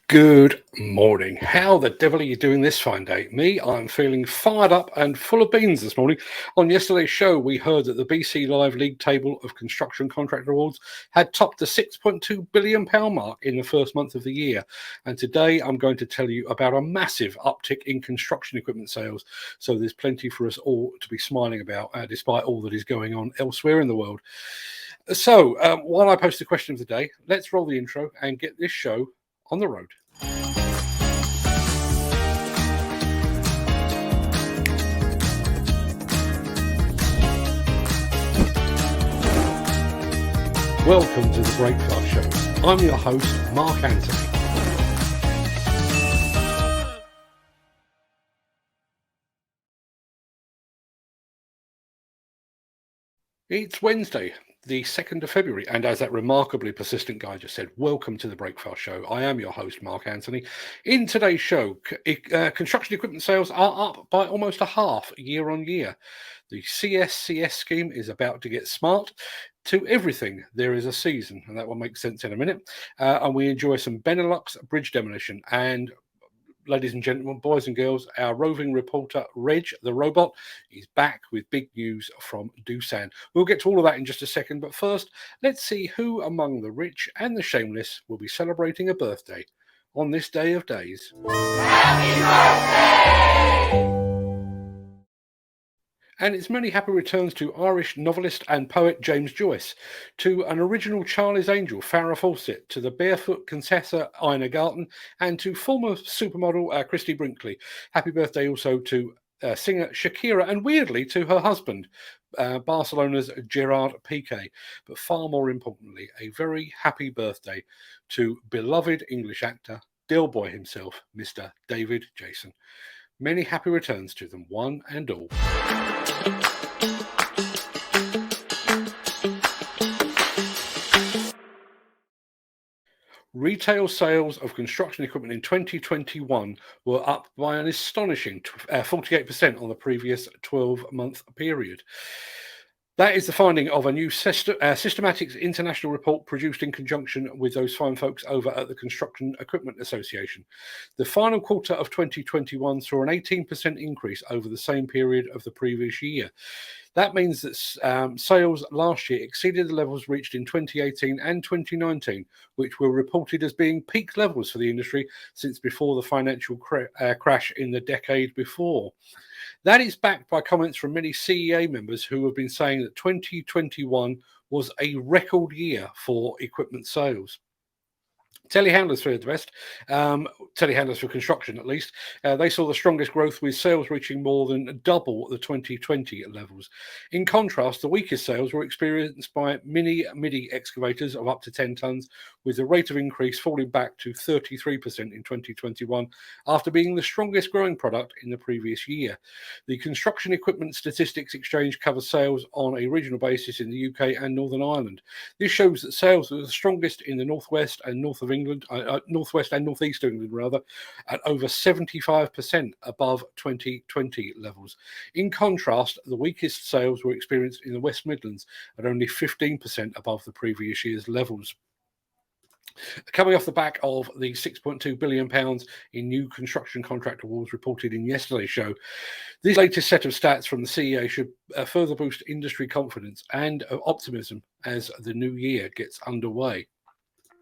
Good morning. How the devil are you doing this fine day? Me, I'm feeling fired up and full of beans this morning. On yesterday's show, we heard that the BC Live League table of construction contractor awards had topped the £6.2 billion mark in the first month of the year. And today I'm going to tell you about a massive uptick in construction equipment sales. So there's plenty for us all to be smiling about, despite all that is going on elsewhere in the world. So while I post the question of the day, let's roll the intro and get this show on the road. Welcome to the Breakfast Show. I'm your host, Mark Anthony. It's Wednesday, the 2nd of February, and as that remarkably persistent guy just said, welcome to the Breakfast Show. I am your host, Mark Anthony. In today's show, construction equipment sales are up by almost a half year on year. The CSCS scheme is about to get smart. To everything, there is a season, and that will make sense in a minute. And we enjoy some Benelux bridge demolition. And ladies and gentlemen, boys and girls, our roving reporter, Reg, the robot, is back with big news from Doosan. We'll get to all of that in just a second, but first, let's see who among the rich and the shameless will be celebrating a birthday on this day of days. Happy birthday! And its many happy returns to Irish novelist and poet James Joyce, to an original Charlie's Angel, Farrah Fawcett, to the barefoot Contessa Ina Garten, and to former supermodel Christy Brinkley. Happy birthday also to singer Shakira, and weirdly to her husband, Barcelona's Gerard Piqué. But far more importantly, a very happy birthday to beloved English actor, Del Boy himself, Mr. David Jason. Many happy returns to them, one and all. Retail sales of construction equipment in 2021 were up by an astonishing 48% on the previous 12-month period. That is the finding of a new Systematics International report produced in conjunction with those fine folks over at the Construction Equipment Association. The final quarter of 2021 saw an 18% increase over the same period of the previous year. That means that sales last year exceeded the levels reached in 2018 and 2019, which were reported as being peak levels for the industry since before the financial crash in the decade before. That is backed by comments from many CEA members who have been saying that 2021 was a record year for equipment sales. Telehandlers fared the best, telehandlers for construction at least. They saw the strongest growth, with sales reaching more than double the 2020 levels. In contrast, the weakest sales were experienced by mini excavators of up to 10 tonnes, with the rate of increase falling back to 33% in 2021 after being the strongest growing product in the previous year. The Construction Equipment Statistics Exchange covers sales on a regional basis in the UK and Northern Ireland. This shows that sales were the strongest in the northwest and north of England, northwest and northeast England rather, at over 75% above 2020 levels. In contrast, the weakest sales were experienced in the West Midlands at only 15% above the previous year's levels. Coming off the back of the £6.2 billion in new construction contract awards reported in yesterday's show, this latest set of stats from the CEA should further boost industry confidence and optimism as the new year gets underway.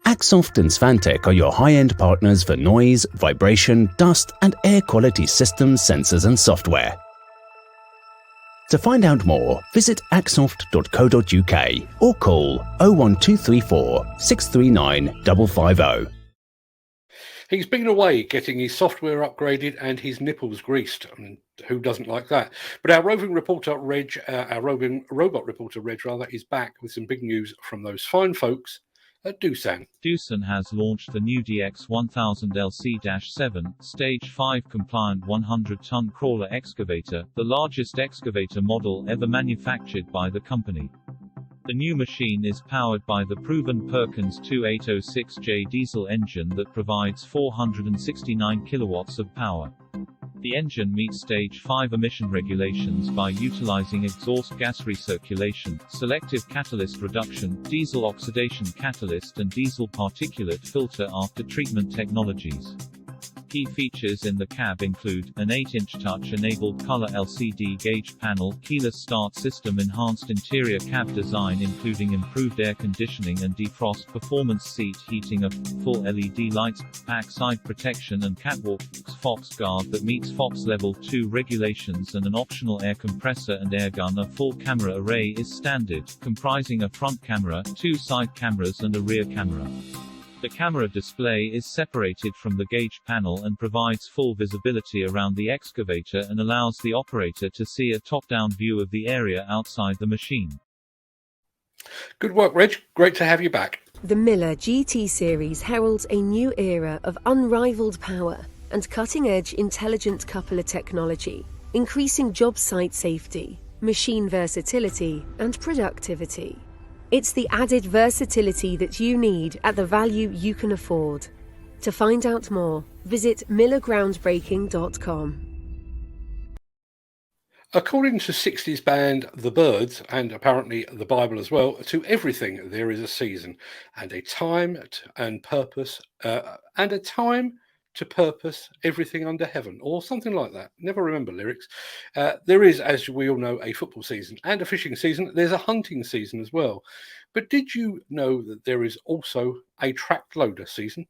Axoft and Svantec are your high-end partners for noise, vibration, dust and air quality systems, sensors and software. To find out more, visit axoft.co.uk or call 01234 639 550. He's been away getting his software upgraded and his nipples greased. I mean, who doesn't like that? But our roving reporter, Reg, our roving robot reporter, Reg, rather, is back with some big news from those fine folks at Doosan. Doosan has launched the new DX1000LC-7, Stage 5 compliant 100-ton crawler excavator, the largest excavator model ever manufactured by the company. The new machine is powered by the proven Perkins 2806J diesel engine that provides 469 kilowatts of power. The engine meets Stage 5 emission regulations by utilizing exhaust gas recirculation, selective catalyst reduction, diesel oxidation catalyst and diesel particulate filter after treatment technologies. Key features in the cab include, an 8-inch touch-enabled color LCD gauge panel, keyless start system, enhanced interior cab design including improved air conditioning and defrost, performance seat heating, a full LED lights, pack side protection and catwalk, Fox guard that meets Fox Level 2 regulations and an optional air compressor and air gun. A full camera array is standard, comprising a front camera, 2 side cameras and a rear camera. The camera display is separated from the gauge panel and provides full visibility around the excavator and allows the operator to see a top-down view of the area outside the machine. Good work, Reg. Great to have you back. The Miller GT series heralds a new era of unrivaled power and cutting-edge intelligent coupler technology, increasing job site safety, machine versatility, and productivity. It's the added versatility that you need at the value you can afford. To find out more, visit millergroundbreaking.com. According to 60s band The Byrds, and apparently the Bible as well, to everything there is a season, and a time and purpose, and a time to purpose everything under heaven, or something like that. Never remember lyrics. There is, as we all know, a football season and a fishing season. There's a hunting season as well. But did you know that there is also a track loader season?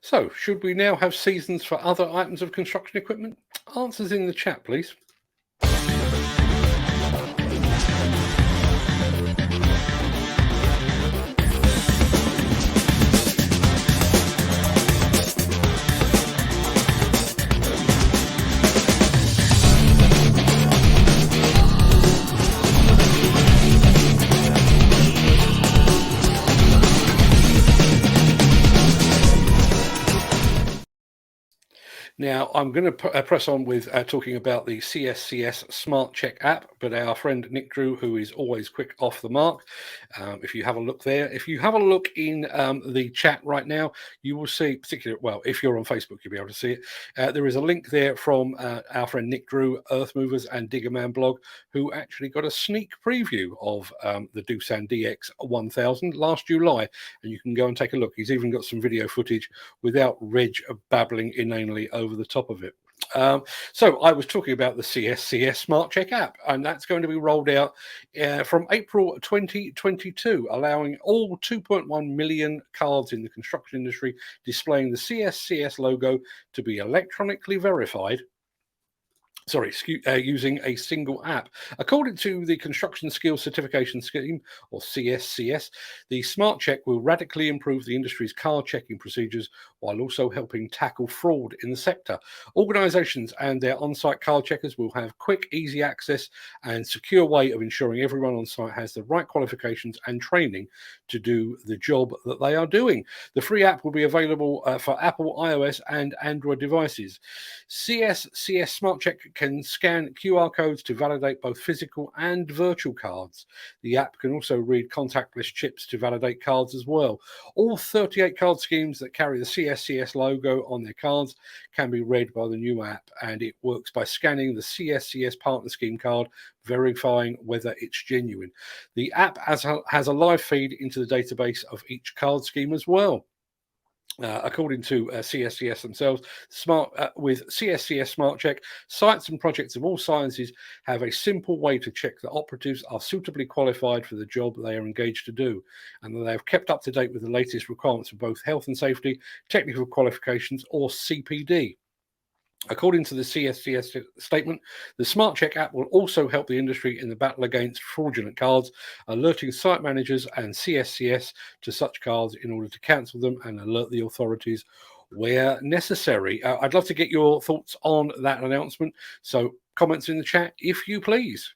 So, should we now have seasons for other items of construction equipment? Answers in the chat, please. Now, I'm going to press on with talking about the CSCS Smart Check app, but our friend Nick Drew, who is always quick off the mark, if you have a look there, if you have a look in the chat right now, you will see, particularly, well, if you're on Facebook, you'll be able to see it. There is a link there from our friend Nick Drew, Earth Movers and Diggerman blog, who actually got a sneak preview of the Doosan DX 1000 last July, and you can go and take a look. He's even got some video footage without Reg babbling inanely over the top of it. So I was talking about the CSCS Smart Check app, and that's going to be rolled out from April 2022, allowing all 2.1 million cards in the construction industry displaying the CSCS logo to be electronically verified. Using a single app. According to the Construction Skills Certification Scheme, or CSCS, the Smart Check will radically improve the industry's card checking procedures while also helping tackle fraud in the sector. Organisations and their on-site card checkers will have quick, easy access and secure way of ensuring everyone on site has the right qualifications and training to do the job that they are doing. The free app will be available for Apple, iOS and Android devices. CSCS Smart Check can scan QR codes to validate both physical and virtual cards. The app can also read contactless chips to validate cards as well. All 38 card schemes that carry the CSCS logo on their cards can be read by the new app, and it works by scanning the CSCS partner scheme card, verifying whether it's genuine. The app has a live feed into the database of each card scheme as well. According to CSCS themselves, with CSCS Smart Check, sites and projects of all sizes have a simple way to check that operatives are suitably qualified for the job they are engaged to do, and that they have kept up to date with the latest requirements for both health and safety, technical qualifications, or CPD. According to the CSCS statement, the Smart Check app will also help the industry in the battle against fraudulent cards, alerting site managers and CSCS to such cards in order to cancel them and alert the authorities where necessary. I'd love to get your thoughts on that announcement. So comments in the chat, if you please.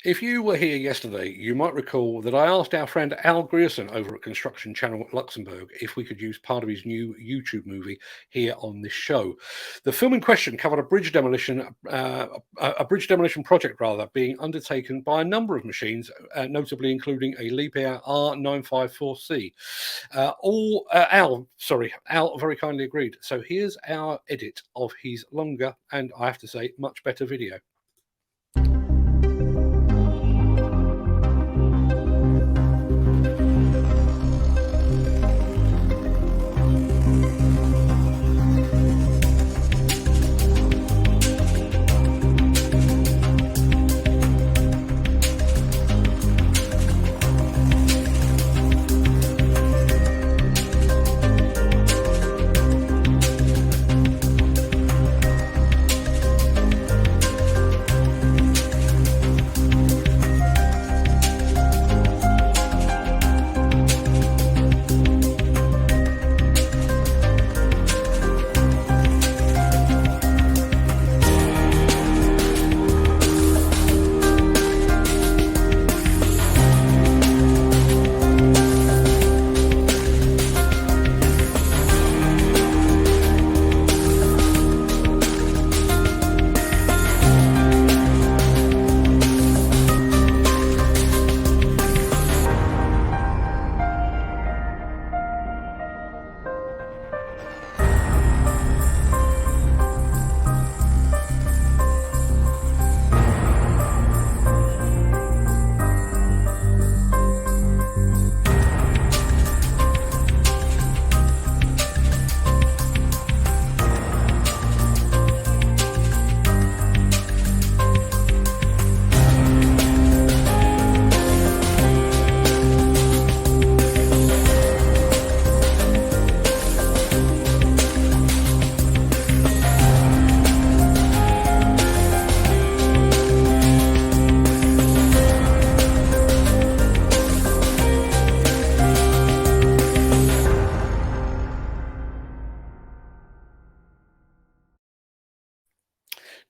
If you were here yesterday, you might recall that I asked our friend Al Grierson over at Construction Channel Luxembourg if we could use part of his new YouTube movie here on this show. The film in question covered a bridge demolition project being undertaken by a number of machines, notably including a Liebherr R954C. Al very kindly agreed. So here's our edit of his longer and, I have to say, much better video.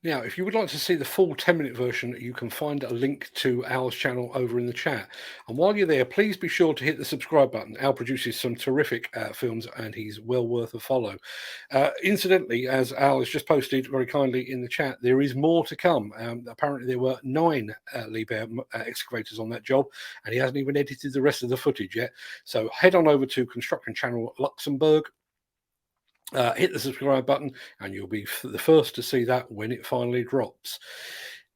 Now, if you would like to see the full 10-minute version, you can find a link to Al's channel over in the chat. And while you're there, please be sure to hit the subscribe button. Al produces some terrific films, and he's well worth a follow. Incidentally, as Al has just posted very kindly in the chat, there is more to come. Apparently, there were 9 Liebherr excavators on that job, and he hasn't even edited the rest of the footage yet. So head on over to Construction Channel Luxembourg. Hit the subscribe button and you'll be the first to see that when it finally drops.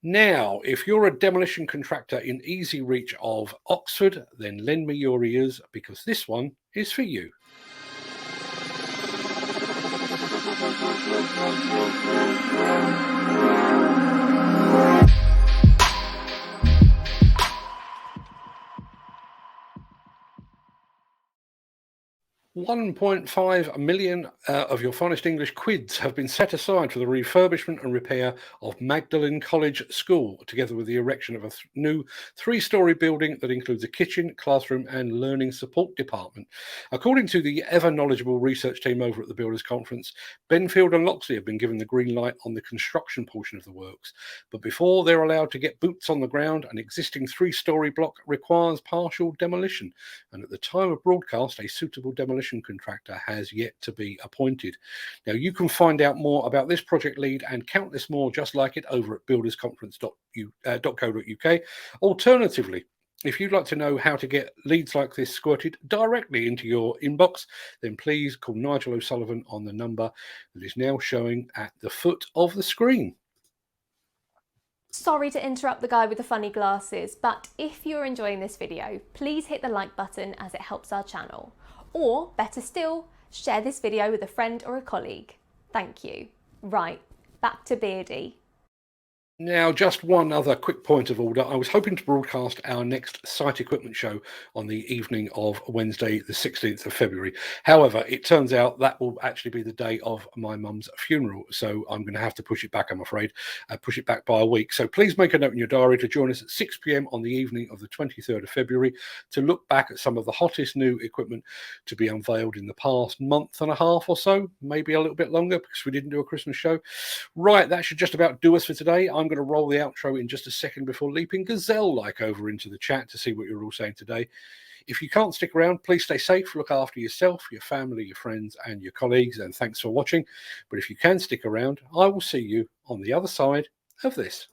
Now, if you're a demolition contractor in easy reach of Oxford, then lend me your ears because this one is for you. £1.5 million of your finest English quids have been set aside for the refurbishment and repair of Magdalen College School, together with the erection of a new 3-storey building that includes a kitchen, classroom and learning support department. According to the ever-knowledgeable research team over at the Builders Conference, Benfield and Loxley have been given the green light on the construction portion of the works. But before they're allowed to get boots on the ground, an existing 3-storey block requires partial demolition. And at the time of broadcast, a suitable demolition contractor has yet to be appointed. Now, you can find out more about this project lead and countless more just like it over at buildersconference.co.uk. Alternatively, if you'd like to know how to get leads like this squirted directly into your inbox, then please call Nigel O'Sullivan on the number that is now showing at the foot of the screen. Sorry to interrupt the guy with the funny glasses, but if you're enjoying this video, please hit the like button as it helps our channel. Or, better still, share this video with a friend or a colleague. Thank you. Right, back to Beardy. Now, just one other quick point of order. I was hoping to broadcast our next site equipment show on the evening of Wednesday, the 16th of February. However, it turns out that will actually be the day of my mum's funeral. So I'm going to have to push it back, I'm afraid, push it back by a week. So please make a note in your diary to join us at 6 p.m. on the evening of the 23rd of February to look back at some of the hottest new equipment to be unveiled in the past month and a half or so, maybe a little bit longer because we didn't do a Christmas show. Right, that should just about do us for today. I'm going to roll the outro in just a second before leaping gazelle-like over into the chat to see what you're all saying today. If you can't stick around, please stay safe, look after yourself, your family, your friends, and your colleagues, and thanks for watching. But if you can stick around, I will see you on the other side of this.